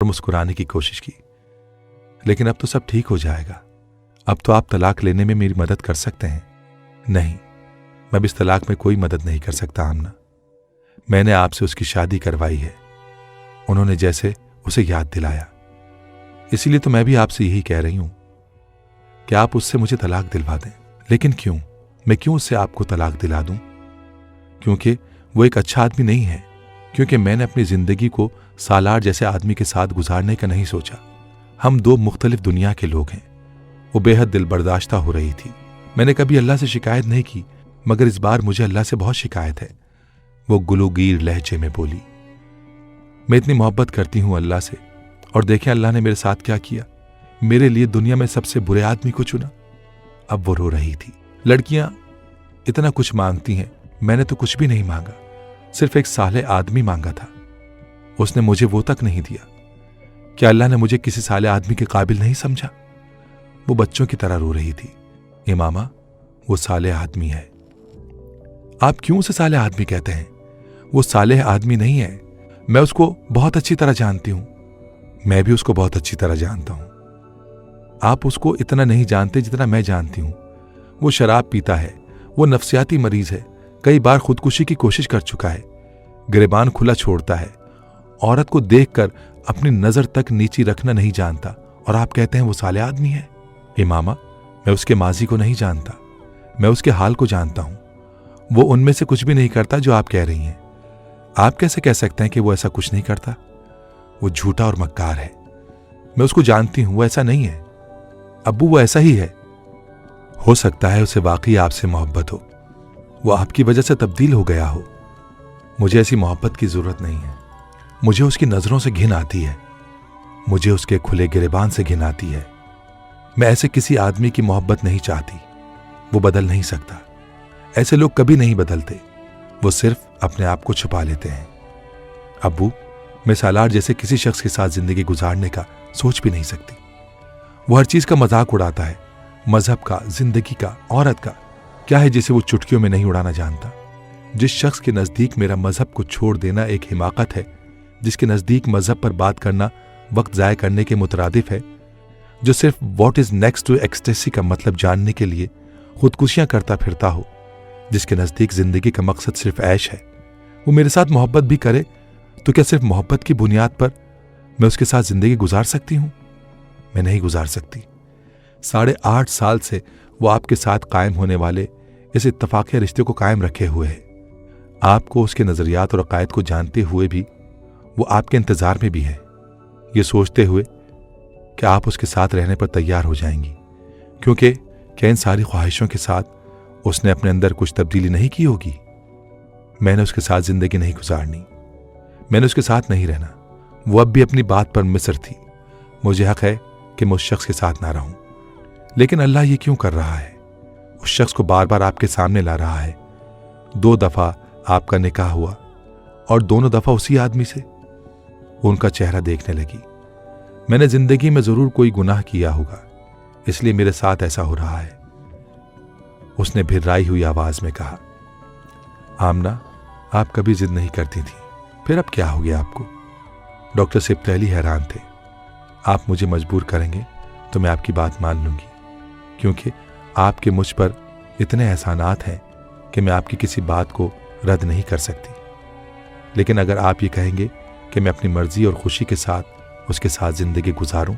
मुस्कुराने की कोशिश की। लेकिन अब तो सब ठीक हो जाएगा, अब तो आप तलाक लेने में मेरी मदद कर सकते हैं। नहीं, मैं इस तलाक में कोई मदद नहीं कर सकता आमना। मैंने आपसे उसकी शादी करवाई है, उन्होंने जैसे उसे याद दिलाया। इसीलिए तो मैं भी आपसे यही कह रही हूं कि आप उससे मुझे तलाक दिलवा दें। लेकिन क्यों? मैं क्यों उससे आपको तलाक दिला दूं? क्योंकि वो एक अच्छा आदमी नहीं है, क्योंकि मैंने अपनी जिंदगी को सालार जैसे आदमी के साथ गुजारने का नहीं सोचा। हम दो मुख्तलिफ दुनिया के लोग हैं। वो बेहद दिल बर्दाश्ता हो रही थी। मैंने कभी अल्लाह से शिकायत नहीं की, मगर इस बार मुझे अल्लाह से बहुत शिकायत है, वो गुलूगीर लहजे में बोली। मैं इतनी मोहब्बत करती हूं अल्लाह से, और देखें अल्लाह ने मेरे साथ क्या किया, मेरे लिए दुनिया में सबसे बुरे आदमी को चुना। अब वो रो रही थी। लड़कियां इतना कुछ मांगती हैं, मैंने तो कुछ भी नहीं मांगा, सिर्फ एक साले आदमी मांगा था। उसने मुझे वो तक नहीं दिया। क्या अल्लाह ने मुझे किसी साले आदमी के काबिल नहीं समझा? वो बच्चों की तरह रो रही थी। इमामा, वो साले आदमी है। आप क्यों उसे साले आदमी कहते हैं? वो साले आदमी नहीं है। मैं उसको बहुत अच्छी तरह जानती हूं। मैं भी उसको बहुत अच्छी तरह जानता हूं। आप उसको इतना नहीं जानते जितना मैं जानती हूं। वो शराब पीता है, वो नफ्सियाती मरीज है, कई बार खुदकुशी की कोशिश कर चुका है, गिरेबान खुला छोड़ता है, औरत को देखकर अपनी नजर तक नीची रखना नहीं जानता, और आप कहते हैं वो साले आदमी है। इमामा, मैं उसके माजी को नहीं जानता, मैं उसके हाल को जानता हूं। वो उनमें से कुछ भी नहीं करता जो आप कह रही हैं। आप कैसे कह सकते हैं कि वो ऐसा कुछ नहीं करता? वो झूठा और मक्कार है। मैं उसको जानती हूं, वो ऐसा नहीं है। अब्बू, वो ऐसा ही है। हो सकता है उसे वाकई आपसे मोहब्बत हो, वो आपकी वजह से तब्दील हो गया हो। मुझे ऐसी मोहब्बत की जरूरत नहीं है। मुझे उसकी नजरों से घिन आती है, मुझे उसके खुले गिरेबान से घिन आती है। मैं ऐसे किसी आदमी की मोहब्बत नहीं चाहती। वो बदल नहीं सकता। ऐसे लोग कभी नहीं बदलते, वो सिर्फ अपने आप को छुपा लेते हैं। अब्बू, मैं सालार जैसे किसी शख्स के साथ जिंदगी गुजारने का सोच भी नहीं सकती। वो हर चीज का मजाक उड़ाता है, मजहब का, जिंदगी का, औरत का। क्या है जिसे वो चुटकियों में नहीं उड़ाना जानता? जिस शख्स के नजदीक मेरा मजहब को छोड़ देना एक हिमाकत है, जिसके नजदीक मजहब पर बात करना वक्त जाया करने के मुतरादिफ है, जो सिर्फ what is next to ecstasy का मतलब जानने के लिए खुदकुशियां करता फिरता हो, जिसके नजदीक जिंदगी का मकसद सिर्फ ऐश है, वो मेरे साथ मोहब्बत भी करे तो क्या सिर्फ मोहब्बत की बुनियाद पर मैं उसके साथ जिंदगी गुजार सकती हूं? मैं नहीं गुजार सकती। 8.5 साल से वो आपके साथ कायम होने वाले इस इत्तफाक़ी रिश्ते को कायम रखे हुए है। आपको, उसके नजरियात और अकायद को जानते हुए भी वो आपके इंतजार में भी है, ये सोचते हुए कि आप उसके साथ रहने पर तैयार हो जाएंगी, क्योंकि क्या इन सारी ख्वाहिशों के साथ उसने अपने अंदर कुछ तब्दीली नहीं की होगी? मैंने उसके साथ जिंदगी नहीं गुजारनी, मैंने उसके साथ नहीं रहना। वो अब भी अपनी बात पर मिस्र थी। मुझे हक है कि मैं उस शख्स के साथ ना रहूं, लेकिन अल्लाह ये क्यों कर रहा है? उस शख्स को बार बार आपके सामने ला रहा है। 2 दफा आपका निकाह हुआ और दोनों दफा उसी आदमी से। उनका चेहरा देखने लगी। मैंने जिंदगी में जरूर कोई गुनाह किया होगा, इसलिए मेरे साथ ऐसा हो रहा है। उसने भिर्राई हुई आवाज में कहा, आमना, आप कभी जिद नहीं करती थी, फिर अब क्या हो गया आपको? डॉक्टर सिब्तैली हैरान थे। आप मुझे मजबूर करेंगे तो मैं आपकी बात मान लूंगी, क्योंकि आपके मुझ पर इतने एहसानात हैं कि मैं आपकी किसी बात को रद्द नहीं कर सकती। लेकिन अगर आप ये कहेंगे कि मैं अपनी मर्जी और खुशी के साथ उसके साथ जिंदगी गुजारूं,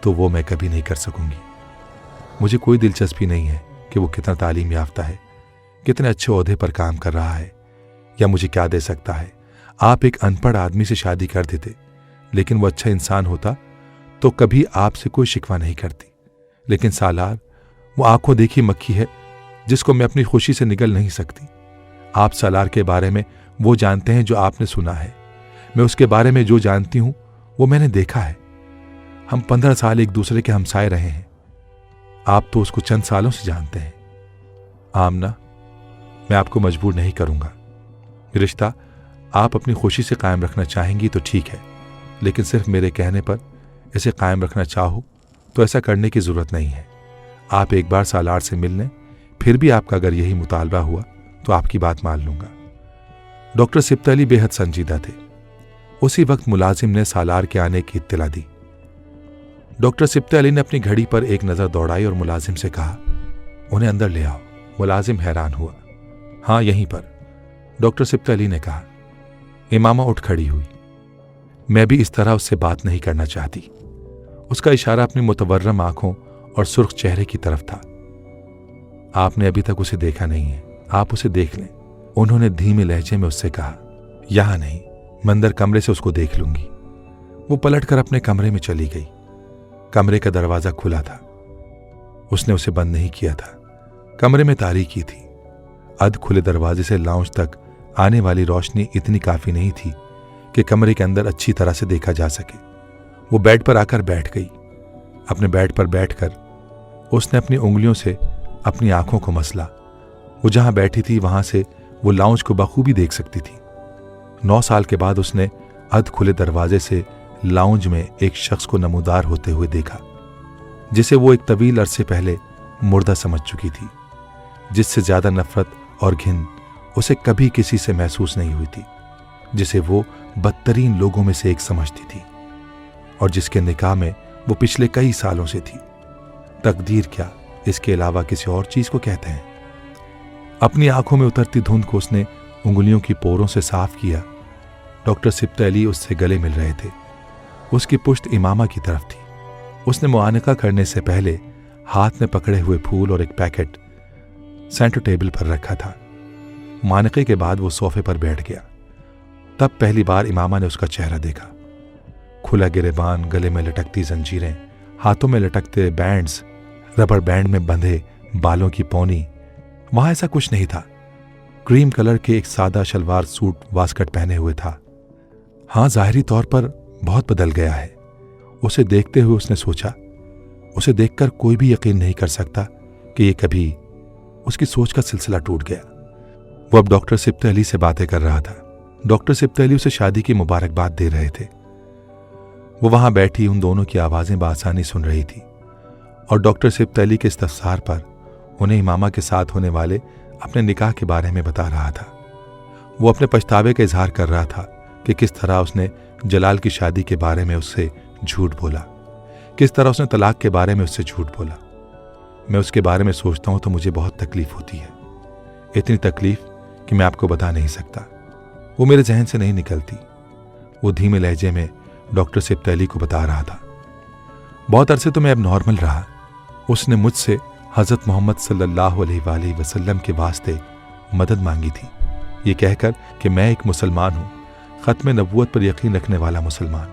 तो वो मैं कभी नहीं कर सकूंगी। मुझे कोई दिलचस्पी नहीं है कि वो कितना तालीम याफ्ता है, कितने अच्छे ओहदे पर काम कर रहा है, या मुझे क्या दे सकता है। आप एक अनपढ़ आदमी से शादी कर देते, लेकिन वो अच्छा इंसान होता तो कभी आपसे कोई शिकवा नहीं करती। लेकिन सालार वो आंखों देखी मक्खी है जिसको मैं अपनी खुशी से निगल नहीं सकती। आप सालार के बारे में वो जानते हैं जो आपने सुना है, मैं उसके बारे में जो जानती हूं वो मैंने देखा है। हम 15 साल एक दूसरे के हमसाए रहे हैं, आप तो उसको चंद सालों से जानते हैं। आमना, मैं आपको मजबूर नहीं करूंगा। रिश्ता आप अपनी खुशी से कायम रखना चाहेंगी तो ठीक है, लेकिन सिर्फ मेरे कहने पर इसे कायम रखना चाहो तो ऐसा करने की जरूरत नहीं है। आप एक बार सालार से मिल लें, फिर भी आपका अगर यही मुतालबा हुआ तो आपकी बात मान लूंगा। डॉक्टर सिब्तैली बेहद संजीदा थे। उसी वक्त मुलाजिम ने सालार के आने की इत्तला दी। डॉक्टर सिब्ते अली ने अपनी घड़ी पर एक नज़र दौड़ाई और मुलाजिम से कहा, उन्हें अंदर ले आओ। मुलाजिम हैरान हुआ। हाँ, यहीं पर, डॉक्टर सिब्ते अली ने कहा। इमामा उठ खड़ी हुई। मैं भी इस तरह उससे बात नहीं करना चाहती। उसका इशारा अपनी मुतवर्रम आंखों और सुर्ख चेहरे की तरफ था। आपने अभी तक उसे देखा नहीं है, आप उसे देख लें, उन्होंने धीमे लहजे में उससे कहा। यहां नहीं, मैं अंदर कमरे से उसको देख लूंगी। वो पलटकर अपने कमरे में चली गई। कमरे का दरवाजा खुला था। उसने उसे बंद नहीं किया था। कमरे में तारीकी थी। अध खुले दरवाजे से लाउंज तक आने वाली रोशनी इतनी काफी नहीं थी कि कमरे के अंदर अच्छी तरह से देखा जा सके। वो बेड पर आकर बैठ गई। अपने बेड पर बैठकर उसने अपनी उंगलियों से अपनी आंखों को मसला। वो जहां बैठी थी वहां से वो लाउंज को बखूबी देख सकती थी। 9 साल के बाद उसने अध खुले दरवाजे से लाउंज में एक शख्स को नमूदार होते हुए देखा, जिसे वो एक तवील अरसे पहले मुर्दा समझ चुकी थी, जिससे ज्यादा नफरत और घिन उसे कभी किसी से महसूस नहीं हुई थी, जिसे वो बदतरीन लोगों में से एक समझती थी और जिसके निकाह में वो पिछले कई सालों से थी। तकदीर क्या इसके अलावा किसी और चीज को कहते हैं। अपनी आंखों में उतरती धुंध को उसने उंगलियों की पोरों से साफ किया। डॉक्टर सिब्ते अली उससे गले मिल रहे थे। उसकी पुश्त इमामा की तरफ थी। उसने मुआनका करने से पहले हाथ में पकड़े हुए फूल और एक पैकेट सेंटर टेबल पर रखा था। मुआनके के बाद वो सोफे पर बैठ गया। तब पहली बार इमामा ने उसका चेहरा देखा। खुला गिरेबान, गले में लटकती जंजीरें, हाथों में लटकते बैंड्स, रबर बैंड में बंधे बालों की पौनी। वहां ऐसा कुछ नहीं था। क्रीम कलर के एक सादा शलवार सूट वास्कट पहने हुए था। हाँ, जाहिरी तौर पर बहुत बदल गया है। उसे देखते हुए उसने सोचा, उसे देखकर कोई भी यकीन नहीं कर सकता कि ये कभी उसकी सोच का सिलसिला टूट गया। वो अब डॉक्टर सिब्ते अली से बातें कर रहा था। डॉक्टर सिब्ते अली उसे शादी की मुबारकबाद दे रहे थे। वो वहां बैठी उन दोनों की आवाजें बआसानी सुन रही थी और डॉक्टर सिब्ते अली के इस्तफसार पर उन्हें इमामा के साथ होने वाले अपने निकाह के बारे में बता रहा था। वो अपने पछतावे का इजहार कर रहा था कि किस तरह उसने जलाल की शादी के बारे में उससे झूठ बोला, किस तरह उसने तलाक के बारे में उससे झूठ बोला। मैं उसके बारे में सोचता हूं तो मुझे बहुत तकलीफ होती है, इतनी तकलीफ कि मैं आपको बता नहीं सकता। वो मेरे जहन से नहीं निकलती। वो धीमे लहजे में डॉक्टर सिब्ते अली को बता रहा था। बहुत अरसे तो मैं अब नॉर्मल रहा। उसने मुझसे हजरत मोहम्मद सल्लल्लाहु अलैहि वसल्लम के वास्ते मदद मांगी थी, ये कहकर कि मैं एक मुसलमान हूं, खत्म नबूवत पर यकीन रखने वाला मुसलमान।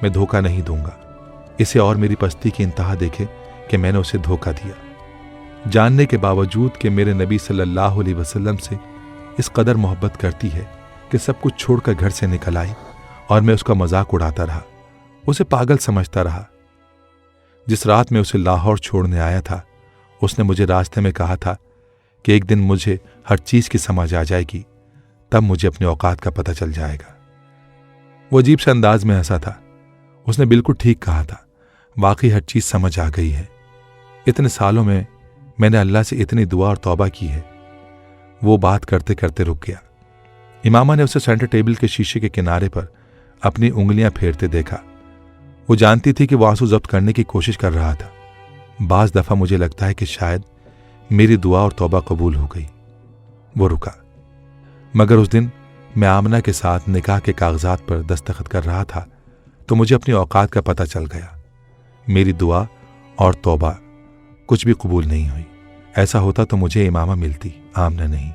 मैं धोखा नहीं दूंगा। इसे और मेरी पस्ती की इंतहा देखे कि मैंने उसे धोखा दिया, जानने के बावजूद कि मेरे नबी सल्लल्लाहु अलैहि वसल्लम से इस कदर मोहब्बत करती है कि सब कुछ छोड़कर घर से निकल आई और मैं उसका मजाक उड़ाता रहा, उसे पागल समझता रहा। जिस रात में उसे लाहौर छोड़ने आया था, उसने मुझे रास्ते में कहा था कि एक दिन मुझे हर चीज की समझ आ जाएगी, तब मुझे अपने औकात का पता चल जाएगा। वो अजीब से अंदाज में हंसा था। उसने बिल्कुल ठीक कहा था, वाकई हर चीज समझ आ गई है। इतने सालों में मैंने अल्लाह से इतनी दुआ और तौबा की है। वो बात करते करते रुक गया। इमामा ने उसे सेंटर टेबल के शीशे के किनारे पर अपनी उंगलियां फेरते देखा। वो जानती थी कि वो आंसू जब्त करने की कोशिश कर रहा था। बाज दफा मुझे लगता है कि शायद मेरी दुआ और तौबा कबूल हो गई। वो रुका। मगर उस दिन मैं आमना के साथ निकाह के कागजात पर दस्तखत कर रहा था तो मुझे अपनी औकात का पता चल गया। मेरी दुआ और तौबा कुछ भी कबूल नहीं हुई। ऐसा होता तो मुझे इमामा मिलती, आमना नहीं।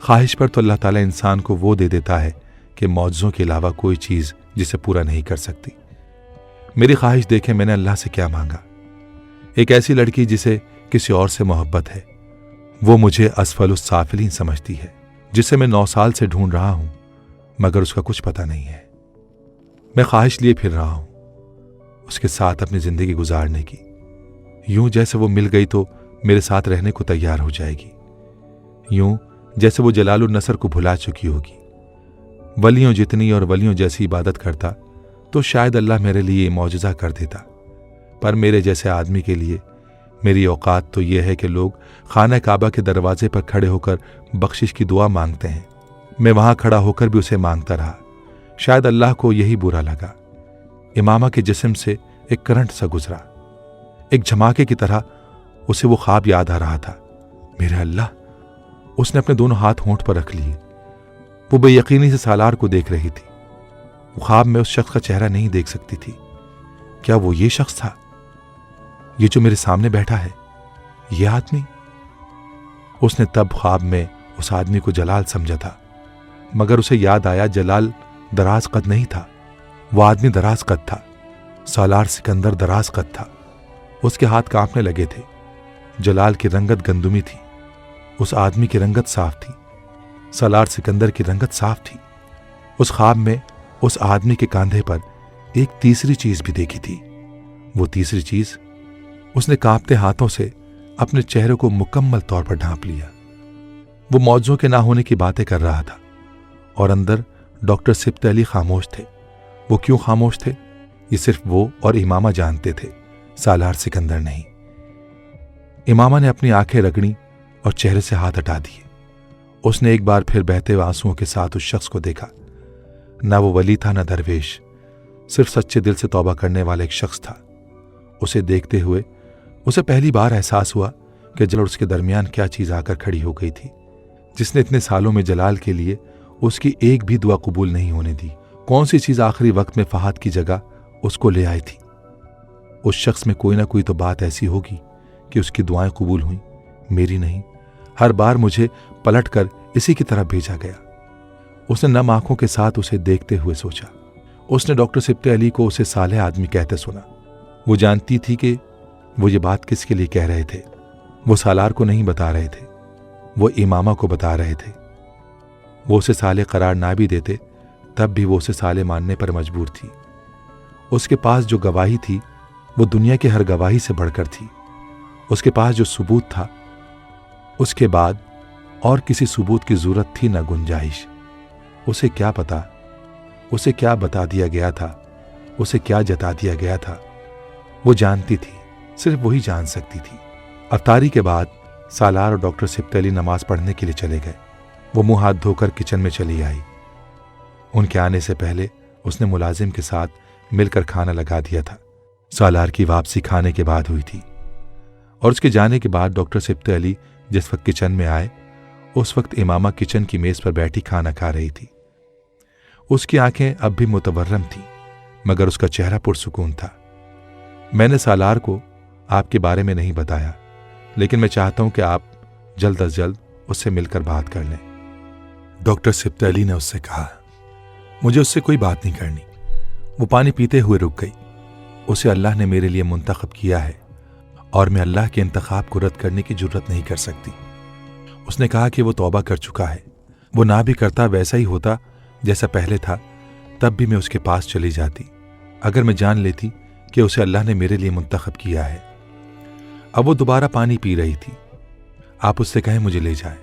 ख्वाहिश पर तो अल्लाह ताला इंसान को वो दे देता है कि मौजज़ों के अलावा कोई चीज़ जिसे पूरा नहीं कर सकती। मेरी ख्वाहिश देखे मैंने अल्लाह से क्या मांगा। एक ऐसी लड़की जिसे किसी और से मोहब्बत है। वो मुझे असफलुस साफिलीन समझती है, जिसे मैं 9 साल से ढूंढ रहा हूं, मगर उसका कुछ पता नहीं है। मैं ख्वाहिश लिए फिर रहा हूं उसके साथ अपनी जिंदगी गुजारने की, यूं जैसे वो मिल गई तो मेरे साथ रहने को तैयार हो जाएगी, यूं जैसे वो जलालुन नसर को भुला चुकी होगी। वलियों जितनी और वलियों जैसी इबादत करता तो शायद अल्लाह मेरे लिए मौजज़ा कर देता, पर मेरे जैसे आदमी के लिए मेरी औकात तो यह है कि लोग खाना काबा के दरवाजे पर खड़े होकर बख्शिश की दुआ मांगते हैं। मैं वहां खड़ा होकर भी उसे मांगता रहा। شاید اللہ کو یہی برا لگا۔ امامہ کے جسم سے ایک کرنٹ سا گزرا، ایک جھماکے کی طرح اسے وہ خواب یاد آ رہا تھا۔ میرے اللہ! اس نے اپنے دونوں ہاتھ ہونٹ پر رکھ لیے۔ وہ بے یقینی سے سالار کو دیکھ رہی تھی۔ وہ خواب میں اس شخص کا چہرہ نہیں دیکھ سکتی تھی۔ کیا وہ یہ شخص تھا؟ یہ جو میرے سامنے بیٹھا ہے، یہ آدمی؟ اس نے تب خواب میں اس آدمی کو جلال سمجھا تھا، مگر اسے یاد آیا جلال دراز قد نہیں تھا، وہ آدمی دراز قد تھا۔ سالار سکندر دراز قد تھا۔ اس کے ہاتھ کانپنے لگے تھے۔ جلال کی رنگت گندمی تھی، اس آدمی کی رنگت صاف تھی۔ سالار سکندر کی رنگت صاف تھی۔ اس خواب میں اس آدمی کے کاندھے پر ایک تیسری چیز بھی دیکھی تھی۔ وہ تیسری چیز، اس نے کانپتے ہاتھوں سے اپنے چہرے کو مکمل طور پر ڈھانپ لیا۔ وہ معجزوں کے نہ ہونے کی باتیں کر رہا تھا، اور اندر ڈاکٹر سبط علی خاموش تھے۔ وہ کیوں خاموش تھے، یہ صرف وہ اور امامہ جانتے تھے، سالار سکندر نہیں۔ امامہ نے اپنی آنکھیں رگڑیں اور چہرے سے ہاتھ ہٹا دیے۔ اس نے ایک بار پھر بہتے ہوئے آنسوؤں کے ساتھ اس شخص کو دیکھا۔ نہ وہ ولی تھا نہ درویش، صرف سچے دل سے توبہ کرنے والا ایک شخص تھا۔ اسے دیکھتے ہوئے اسے پہلی بار احساس ہوا کہ جلال اور اس کے درمیان کیا چیز آ کر کھڑی ہو گئی تھی، جس نے اتنے سالوں میں جلال کے لیے اس کی ایک بھی دعا قبول نہیں ہونے دی۔ کون سی چیز آخری وقت میں فہد کی جگہ اس کو لے آئی تھی؟ اس شخص میں کوئی نہ کوئی تو بات ایسی ہوگی کہ اس کی دعائیں قبول ہوئیں، میری نہیں۔ ہر بار مجھے پلٹ کر اسی کی طرف بھیجا گیا۔ اس نے نم آنکھوں کے ساتھ اسے دیکھتے ہوئے سوچا۔ اس نے ڈاکٹر سبط علی کو اسے صالح آدمی کہتے سنا۔ وہ جانتی تھی کہ وہ یہ بات کس کے لیے کہہ رہے تھے۔ وہ سالار کو نہیں بتا رہے تھے، وہ امامہ کو بتا رہے تھے۔ وہ اسے صالح قرار نہ بھی دیتے تب بھی وہ اسے صالح ماننے پر مجبور تھی۔ اس کے پاس جو گواہی تھی وہ دنیا کی ہر گواہی سے بڑھ کر تھی۔ اس کے پاس جو ثبوت تھا، اس کے بعد اور کسی ثبوت کی ضرورت تھی نہ گنجائش۔ اسے کیا پتا، اسے کیا بتا دیا گیا تھا، اسے کیا جتا دیا گیا تھا؟ وہ جانتی تھی، صرف وہی جان سکتی تھی۔ افطاری کے بعد سالار اور ڈاکٹر سبط علی نماز پڑھنے کے لیے چلے گئے۔ وہ منہ ہاتھ دھو کر کچن میں چلی آئی۔ ان کے آنے سے پہلے اس نے ملازم کے ساتھ مل کر کھانا لگا دیا تھا۔ سالار کی واپسی کھانے کے بعد ہوئی تھی، اور اس کے جانے کے بعد ڈاکٹر سبط علی جس وقت کچن میں آئے، اس وقت امامہ کچن کی میز پر بیٹھی کھانا کھا رہی تھی۔ اس کی آنکھیں اب بھی متورم تھیں، مگر اس کا چہرہ پرسکون تھا۔ میں نے سالار کو آپ کے بارے میں نہیں بتایا، لیکن میں چاہتا ہوں کہ آپ جلد از جلد اس سے مل کر بات کر لیں۔ ڈاکٹر سبط علی نے اس سے کہا، مجھے اس سے کوئی بات نہیں کرنی۔ وہ پانی پیتے ہوئے رک گئی۔ اسے اللہ نے میرے لیے منتخب کیا ہے، اور میں اللہ کے انتخاب کو رد کرنے کی جرت نہیں کر سکتی۔ اس نے کہا کہ وہ توبہ کر چکا ہے۔ وہ نہ بھی کرتا ویسا ہی ہوتا جیسا پہلے تھا، تب بھی میں اس کے پاس چلی جاتی، اگر میں جان لیتی کہ اسے اللہ نے میرے لیے منتخب کیا ہے۔ اب وہ دوبارہ پانی پی رہی تھی۔ آپ اس سے کہیں مجھے لے جائیں۔